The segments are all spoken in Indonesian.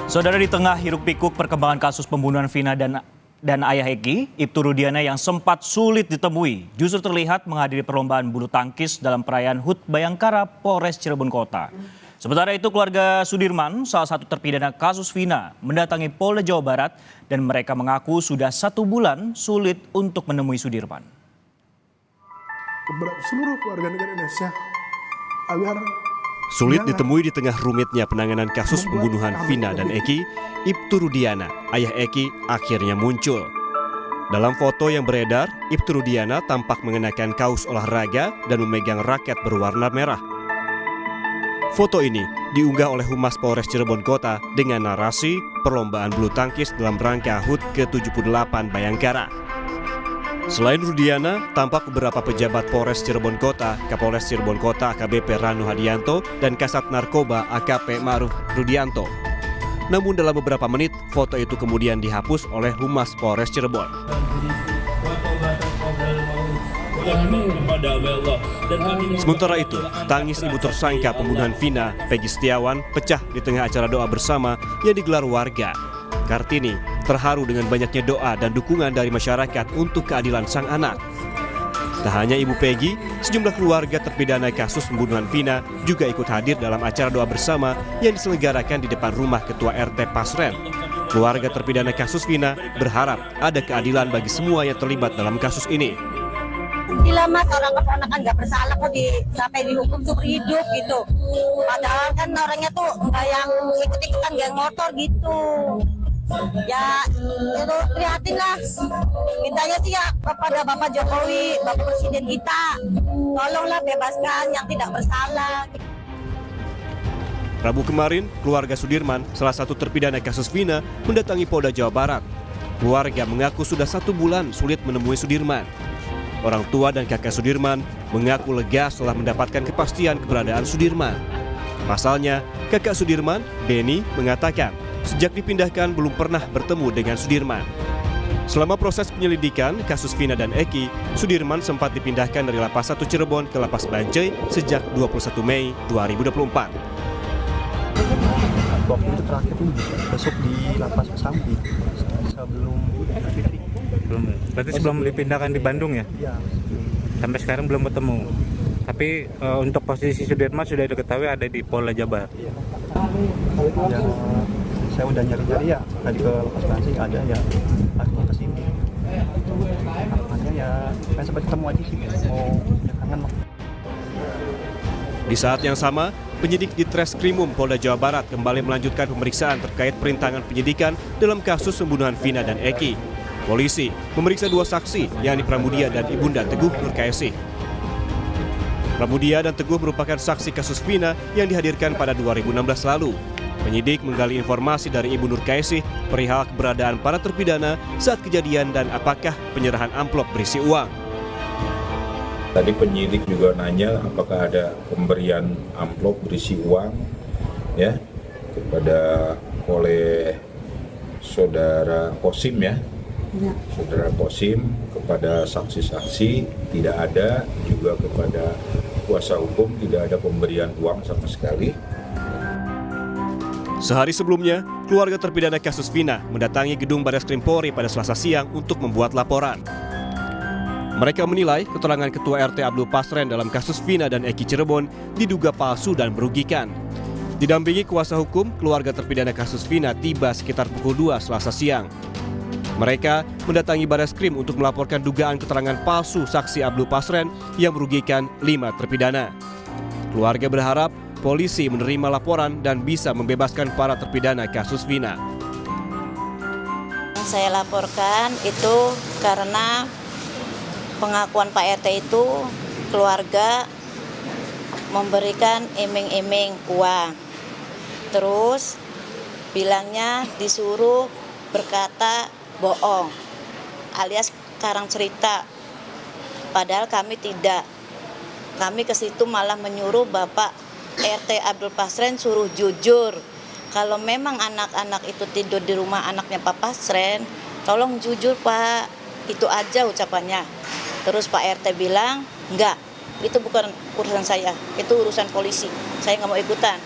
Saudara, di tengah hiruk-pikuk perkembangan kasus pembunuhan Vina dan ayah Eki, Ibtu Rudiana yang sempat sulit ditemui justru terlihat menghadiri perlombaan bulu tangkis dalam perayaan HUT Bayangkara Polres Cirebon Kota. Sementara itu, keluarga Sudirman, salah satu terpidana kasus Vina, mendatangi Polda Jawa Barat dan mereka mengaku sudah 1 bulan sulit untuk menemui Sudirman. Seluruh warga negara Indonesia agar sulit ditemui di tengah rumitnya penanganan kasus pembunuhan Vina dan Eki, Ibtu Rudiana, ayah Eki, akhirnya muncul. Dalam foto yang beredar, Ibtu Rudiana tampak mengenakan kaos olahraga dan memegang raket berwarna merah. Foto ini diunggah oleh Humas Polres Cirebon Kota dengan narasi perlombaan bulu tangkis dalam rangka HUT ke-78 Bayangkara. Selain Rudiana, tampak beberapa pejabat Polres Cirebon Kota, Kapolres Cirebon Kota AKBP Ranu Hadianto, dan Kasat Narkoba AKP Ma'ruf Rudianto. Namun dalam beberapa menit, foto itu kemudian dihapus oleh Humas Polres Cirebon. Sementara itu, tangis ibu tersangka pembunuhan Vina, Peggy Setiawan, pecah di tengah acara doa bersama yang digelar warga. Kartini terharu dengan banyaknya doa dan dukungan dari masyarakat untuk keadilan sang anak. Tak hanya Ibu Peggy, sejumlah keluarga terpidana kasus pembunuhan Vina juga ikut hadir dalam acara doa bersama yang diselenggarakan di depan rumah Ketua RT Pasren. Keluarga terpidana kasus Vina berharap ada keadilan bagi semua yang terlibat dalam kasus ini. Gila mas, orang keponakan nggak bersalah kok sampai dihukum seumur hidup gitu. Padahal kan orangnya tuh nggak yang ikut-ikutan geng motor gitu. Ya itu prihatin lah. Mintanya sih ya kepada Bapak Jokowi, Bapak Presiden kita, tolonglah bebaskan yang tidak bersalah. Rabu kemarin, keluarga Sudirman, salah satu terpidana kasus Vina, mendatangi Polda Jawa Barat. Keluarga mengaku sudah 1 bulan sulit menemui Sudirman. Orang tua dan kakak Sudirman mengaku lega setelah mendapatkan kepastian keberadaan Sudirman. Pasalnya, kakak Sudirman, Beni, mengatakan sejak dipindahkan belum pernah bertemu dengan Sudirman. Selama proses penyelidikan kasus Vina dan Eki, Sudirman sempat dipindahkan dari Lapas 1 Cirebon ke Lapas Bancai sejak 21 Mei 2024. Waktu itu terakhir ini besok di Lapas Kesambi sebelum Fitri. Berarti sebelum dipindahkan di Bandung ya? Iya. Sampai sekarang belum ketemu. Tapi untuk posisi Sudirman sudah diketahui ada di Polda Jabar. Iya. Ya, saya udah nyari-nyari ya, tadi ke Lapas Bancai ada ya, akhirnya ke sini. Harapannya ya, saya sempat ketemu aja sih, mau ya kangen mah. Di saat yang sama, penyidik di Treskrimum Polda Jawa Barat kembali melanjutkan pemeriksaan terkait perintangan penyidikan dalam kasus pembunuhan Vina dan Eki. Polisi memeriksa 2 saksi, yakni Pramudia dan Ibunda Teguh Nurkaesih. Pramudia dan Teguh merupakan saksi kasus Vina yang dihadirkan pada 2016 lalu. Penyidik menggali informasi dari Ibu Nurkaesih perihal keberadaan para terpidana saat kejadian dan apakah penyerahan amplop berisi uang. Tadi penyidik juga nanya apakah ada pemberian amplop berisi uang ya kepada oleh saudara Kosim ya. Saudara Kosim, kepada saksi-saksi tidak ada, juga kepada kuasa hukum tidak ada pemberian uang sama sekali. Sehari sebelumnya, keluarga terpidana kasus Vina mendatangi gedung Barreskrim Polri pada Selasa siang untuk membuat laporan. Mereka menilai keterangan Ketua RT Abdul Pasren dalam kasus Vina dan Eki Cirebon diduga palsu dan merugikan. Didampingi kuasa hukum, keluarga terpidana kasus Vina tiba sekitar pukul 2 Selasa siang. Mereka mendatangi Barreskrim untuk melaporkan dugaan keterangan palsu saksi Abdul Pasren yang merugikan 5 terpidana. Keluarga berharap polisi menerima laporan dan bisa membebaskan para terpidana kasus Vina. Saya laporkan itu karena pengakuan Pak RT itu keluarga memberikan iming-iming uang. Terus bilangnya disuruh berkata bohong alias karang cerita. Padahal kami tidak. Kami ke situ malah menyuruh Bapak RT Abdul Pasren suruh jujur. Kalau memang anak-anak itu tidur di rumah anaknya Pak Pasren, tolong jujur Pak. Itu aja ucapannya. Terus Pak RT bilang, enggak, itu bukan urusan saya, itu urusan polisi. Saya nggak mau ikutan.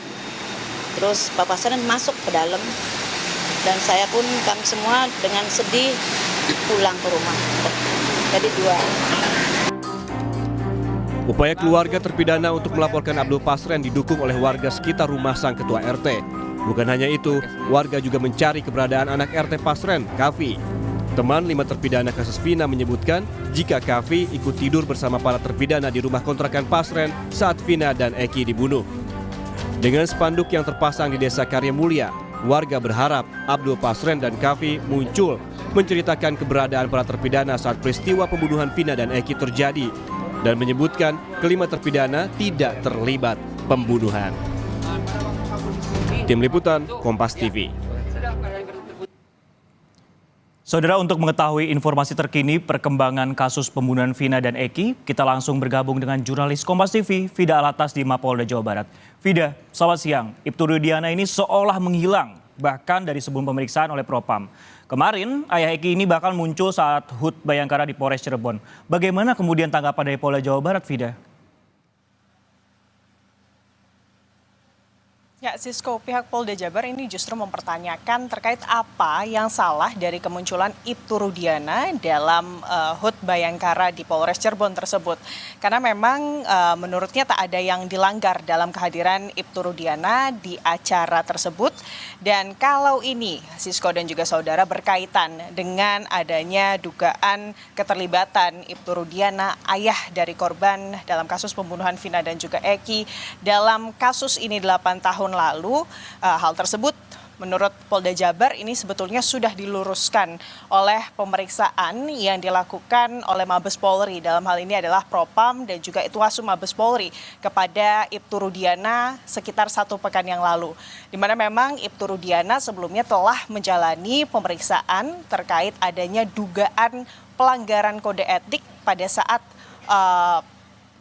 Terus Pak Pasren masuk ke dalam, Dan saya pun kami semua dengan sedih pulang ke rumah. Jadi 2. Upaya keluarga terpidana untuk melaporkan Abdul Pasren didukung oleh warga sekitar rumah sang ketua RT. Bukan hanya itu, warga juga mencari keberadaan anak RT Pasren, Kavi. Teman 5 terpidana kasus Vina menyebutkan jika Kavi ikut tidur bersama para terpidana di rumah kontrakan Pasren saat Vina dan Eki dibunuh. Dengan spanduk yang terpasang di Desa Karya Mulia, warga berharap Abdul Pasren dan Kavi muncul menceritakan keberadaan para terpidana saat peristiwa pembunuhan Vina dan Eki terjadi dan menyebutkan kelima terpidana tidak terlibat pembunuhan. Tim Liputan, Kompas TV. Saudara, untuk mengetahui informasi terkini perkembangan kasus pembunuhan Vina dan Eki, kita langsung bergabung dengan jurnalis Kompas TV, Vida Alatas di Mapolda Jawa Barat. Vida, selamat siang. Ibtu Rudiana ini seolah menghilang, bahkan dari sebelum pemeriksaan oleh Propam. Kemarin, ayah Eki ini bahkan muncul saat HUT Bayangkara di Polres Cirebon. Bagaimana kemudian tanggapan dari Polda Jawa Barat, Vida? Ya, Sisko, pihak Polda Jabar ini justru mempertanyakan terkait apa yang salah dari kemunculan Ibtu Rudiana dalam HUT Bayangkara di Polres Cirebon tersebut. Karena memang menurutnya tak ada yang dilanggar dalam kehadiran Ibtu Rudiana di acara tersebut. Dan kalau ini, Sisko dan juga saudara, berkaitan dengan adanya dugaan keterlibatan Ibtu Rudiana, ayah dari korban dalam kasus pembunuhan Vina dan juga Eki, dalam kasus ini 8 tahun lalu, hal tersebut menurut Polda Jabar ini sebetulnya sudah diluruskan oleh pemeriksaan yang dilakukan oleh Mabes Polri. Dalam hal ini adalah Propam dan juga Itwasum Mabes Polri kepada Ibtu Rudiana sekitar 1 pekan yang lalu. Di mana memang Ibtu Rudiana sebelumnya telah menjalani pemeriksaan terkait adanya dugaan pelanggaran kode etik pada saat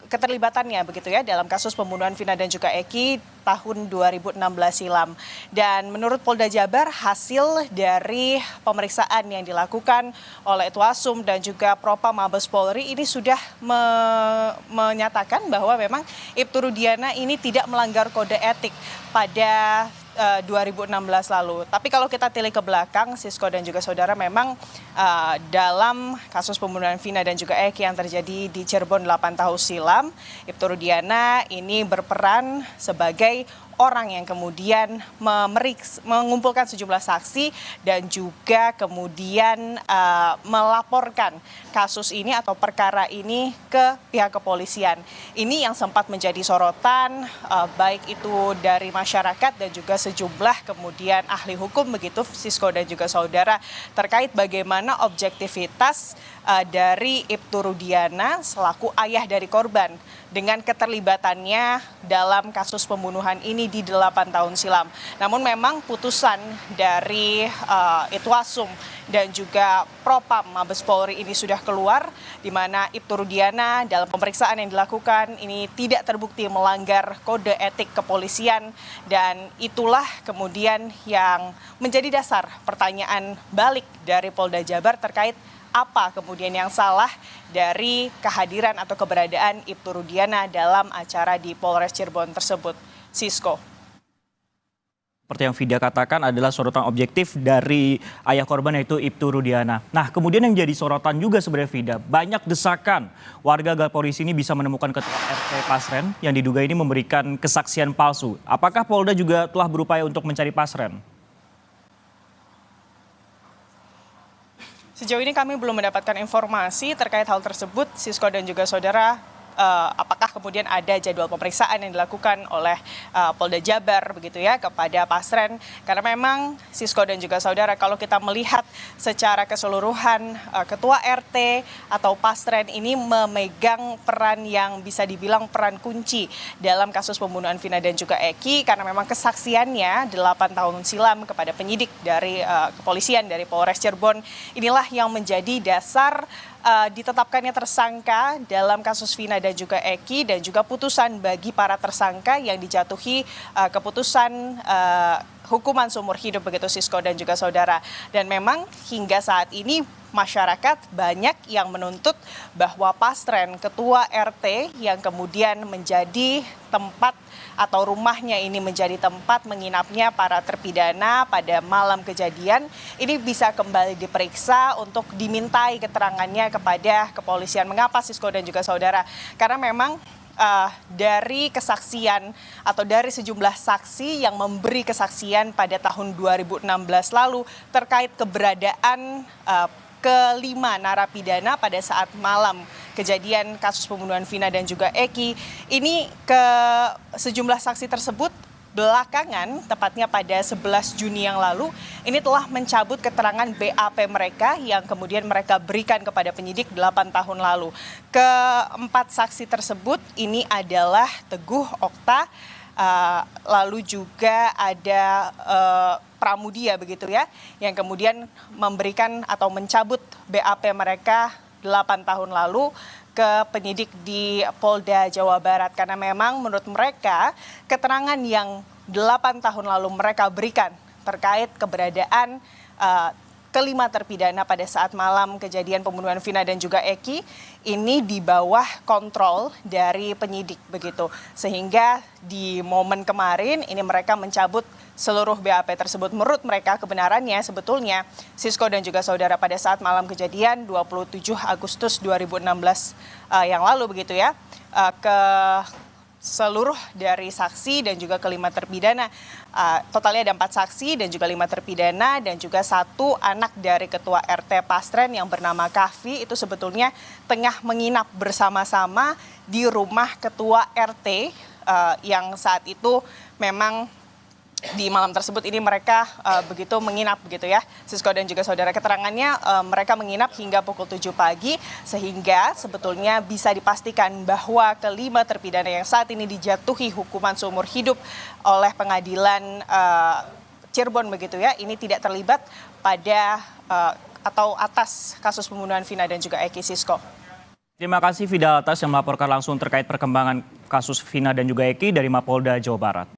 keterlibatannya begitu ya dalam kasus pembunuhan Vina dan juga Eki tahun 2016 silam. Dan menurut Polda Jabar, hasil dari pemeriksaan yang dilakukan oleh Itwasum dan juga Propam Mabes Polri ini sudah menyatakan bahwa memang Ibtu Rudiana ini tidak melanggar kode etik pada 2016 lalu. Tapi kalau kita tilik ke belakang, Sisko dan juga saudara, memang dalam kasus pembunuhan Vina dan juga Eki yang terjadi di Cirebon 8 tahun silam, Ibtu Rudiana ini berperan sebagai orang yang kemudian mengumpulkan sejumlah saksi dan juga kemudian melaporkan kasus ini atau perkara ini ke pihak kepolisian. Ini yang sempat menjadi sorotan baik itu dari masyarakat dan juga sejumlah kemudian ahli hukum begitu, Sisko dan juga saudara, terkait bagaimana objektivitas dari Ibtu Rudiana selaku ayah dari korban dengan keterlibatannya dalam kasus pembunuhan ini di 8 tahun silam. Namun memang putusan dari Itwasum dan juga Propam Mabes Polri ini sudah keluar, di mana Ibtu Rudiana dalam pemeriksaan yang dilakukan ini tidak terbukti melanggar kode etik kepolisian, dan itulah kemudian yang menjadi dasar pertanyaan balik dari Polda Jabar terkait apa kemudian yang salah dari kehadiran atau keberadaan Ibtu Rudiana dalam acara di Polres Cirebon tersebut. Sisko. Seperti yang Vida katakan adalah sorotan objektif dari ayah korban yaitu Ibtu Rudiana. Nah, kemudian yang jadi sorotan juga sebenarnya Vida, banyak desakan warga agar polisi ini bisa menemukan ketua RT Pasren yang diduga ini memberikan kesaksian palsu. Apakah Polda juga telah berupaya untuk mencari Pasren? Sejauh ini kami belum mendapatkan informasi terkait hal tersebut, Sisko dan juga saudara. Apakah kemudian ada jadwal pemeriksaan yang dilakukan oleh Polda Jabar begitu ya kepada Pasren, karena memang Sisko dan juga saudara, kalau kita melihat secara keseluruhan ketua RT atau Pasren ini memegang peran yang bisa dibilang peran kunci dalam kasus pembunuhan Vina dan juga Eki, karena memang kesaksiannya 8 tahun silam kepada penyidik dari kepolisian dari Polres Cirebon inilah yang menjadi dasar ditetapkannya tersangka dalam kasus Vina dan juga Eki, dan juga putusan bagi para tersangka yang dijatuhi keputusan hukuman seumur hidup begitu Sisko dan juga saudara. Dan memang hingga saat ini masyarakat banyak yang menuntut bahwa Pastren, ketua RT yang kemudian menjadi tempat atau rumahnya ini menjadi tempat menginapnya para terpidana pada malam kejadian, ini bisa kembali diperiksa untuk dimintai keterangannya kepada kepolisian. Mengapa Sisko dan juga saudara? Karena memang dari kesaksian atau dari sejumlah saksi yang memberi kesaksian pada tahun 2016 lalu terkait keberadaan kelima narapidana pada saat malam kejadian kasus pembunuhan Vina dan juga Eki. Ini ke sejumlah saksi tersebut belakangan, tepatnya pada 11 Juni yang lalu, ini telah mencabut keterangan BAP mereka yang kemudian mereka berikan kepada penyidik 8 tahun lalu. Keempat saksi tersebut ini adalah Teguh Okta, lalu juga ada Pramudia begitu ya, yang kemudian memberikan atau mencabut BAP mereka 8 tahun lalu ke penyidik di Polda Jawa Barat. Karena memang menurut mereka keterangan yang 8 tahun lalu mereka berikan terkait keberadaan kelima terpidana pada saat malam kejadian pembunuhan Vina dan juga Eki ini di bawah kontrol dari penyidik begitu. Sehingga di momen kemarin ini mereka mencabut seluruh BAP tersebut. Menurut mereka kebenarannya sebetulnya Sisko dan juga saudara pada saat malam kejadian 27 Agustus 2016 yang lalu begitu ya, ke seluruh dari saksi dan juga kelima terpidana, totalnya ada 4 saksi dan juga 5 terpidana dan juga 1 anak dari ketua RT Pastren yang bernama Kahvi itu sebetulnya tengah menginap bersama-sama di rumah ketua RT yang saat itu memang di malam tersebut ini mereka begitu menginap begitu ya. Sisko dan juga saudara, keterangannya mereka menginap hingga pukul 7 pagi sehingga sebetulnya bisa dipastikan bahwa kelima terpidana yang saat ini dijatuhi hukuman seumur hidup oleh pengadilan Cirebon begitu ya, ini tidak terlibat pada atau atas kasus pembunuhan Vina dan juga Eki. Sisko. Terima kasih Fidel Atas yang melaporkan langsung terkait perkembangan kasus Vina dan juga Eki dari Mapolda Jawa Barat.